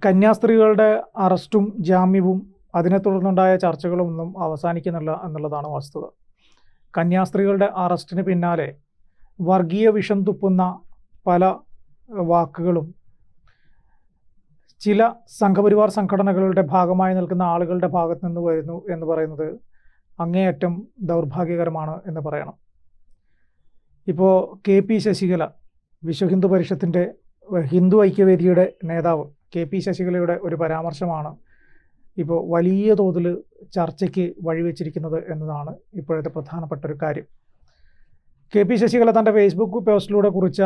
കന്യാസ്ത്രീകളുടെ അറസ്റ്റും ജാമ്യവും അതിനെ തുടർന്നുണ്ടായ ചർച്ചകളൊന്നും അവസാനിക്കുന്നില്ല എന്നുള്ളതാണ് വസ്തുത. കന്യാസ്ത്രീകളുടെ അറസ്റ്റിന് പിന്നാലെ വർഗീയ വിഷം തുപ്പുന്ന പല വാക്കുകളും ചില സംഘപരിവാർ സംഘടനകളുടെ ഭാഗമായി നിൽക്കുന്ന ആളുകളുടെ ഭാഗത്ത് നിന്ന് വരുന്നു എന്ന് പറയുന്നത് അങ്ങേയറ്റം ദൗർഭാഗ്യകരമാണ് എന്ന് പറയണം. ഇപ്പോൾ KP ശശികല, വിശ്വ ഹിന്ദു പരിഷത്തിൻ്റെ ഹിന്ദു ഐക്യവേദിയുടെ നേതാവ് KP ശശികലയുടെ ഒരു പരാമർശമാണ് ഇപ്പോൾ വലിയ തോതിൽ ചർച്ചയ്ക്ക് വഴിവെച്ചിരിക്കുന്നത് എന്നതാണ് ഇപ്പോഴത്തെ പ്രധാനപ്പെട്ട ഒരു കാര്യം. KP ശശികല തൻ്റെ ഫേസ്ബുക്ക് പോസ്റ്റിലൂടെ കുറിച്ച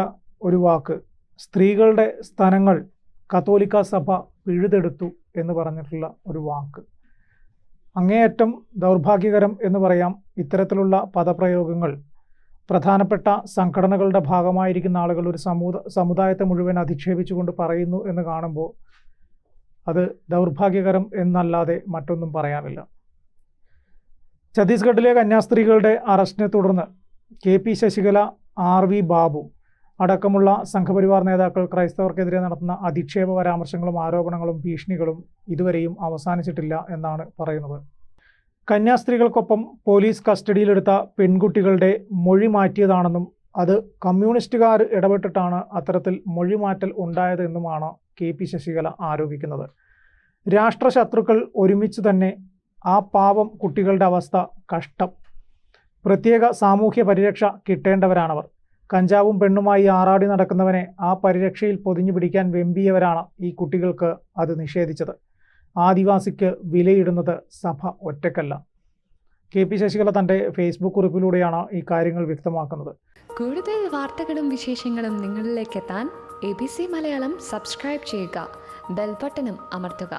ഒരു വാക്ക്, സ്ത്രീകളുടെ സ്തനങ്ങൾ കത്തോലിക്ക സഭ പിഴുതെടുത്തു എന്ന് പറഞ്ഞിട്ടുള്ള ഒരു വാക്ക്, അങ്ങേയറ്റം ദൗർഭാഗ്യകരം എന്ന് പറയാം. ഇത്തരത്തിലുള്ള പദപ്രയോഗങ്ങൾ പ്രധാനപ്പെട്ട സംഘടനകളുടെ ഭാഗമായിരിക്കുന്ന ആളുകൾ ഒരു സമുദായത്തെ മുഴുവൻ അധിക്ഷേപിച്ചുകൊണ്ട് പറയുന്നു എന്ന് കാണുമ്പോൾ അത് ദൗർഭാഗ്യകരം എന്നല്ലാതെ മറ്റൊന്നും പറയാനില്ല. ഛത്തീസ്ഗഡിലെ കന്യാസ്ത്രീകളുടെ അറസ്റ്റിനെ തുടർന്ന് KP ശശികല, RV ബാബു അടക്കമുള്ള സംഘപരിവാർ നേതാക്കൾ ക്രൈസ്തവർക്കെതിരെ നടത്തുന്ന അധിക്ഷേപ പരാമർശങ്ങളും ആരോപണങ്ങളും ഭീഷണികളും ഇതുവരെയും അവസാനിച്ചിട്ടില്ല എന്നാണ് പറയുന്നത്. കന്യാസ്ത്രീകൾക്കൊപ്പം പോലീസ് കസ്റ്റഡിയിലെടുത്ത പെൺകുട്ടികളുടെ മൊഴി മാറ്റിയതാണെന്നും അത് കമ്മ്യൂണിസ്റ്റുകാർ ഇടപെട്ടിട്ടാണ് അത്തരത്തിൽ മൊഴിമാറ്റൽ ഉണ്ടായതെന്നുമാണ് KP ശശികല ആരോപിക്കുന്നത്. രാഷ്ട്രശത്രുക്കൾ ഒരുമിച്ച് തന്നെ ആ പാവം കുട്ടികളുടെ അവസ്ഥ കഷ്ടം. പ്രത്യേക സാമൂഹ്യ പരിരക്ഷ കിട്ടേണ്ടവരാണവർ. കഞ്ചാവും പെണ്ണുമായി ആറാടി നടക്കുന്നവനെ ആ പരിരക്ഷയിൽ പൊതിഞ്ഞു പിടിക്കാൻ വെമ്പിയവരാണ് ഈ കുട്ടികൾക്ക് അത് നിഷേധിച്ചത്. ആദിവാസിക്ക് വിലയിടുന്നത് സഭ ഒറ്റക്കല്ല. KP ശശികല തൻ്റെ ഫേസ്ബുക്ക് കുറിപ്പിലൂടെയാണ് ഈ കാര്യങ്ങൾ വ്യക്തമാക്കുന്നത്. കൂടുതൽ വാർത്തകളും വിശേഷങ്ങളും നിങ്ങളിലേക്ക് എത്താൻ ABC മലയാളം സബ്സ്ക്രൈബ് ചെയ്യുക, ബെൽ ബട്ടണും അമർത്തുക.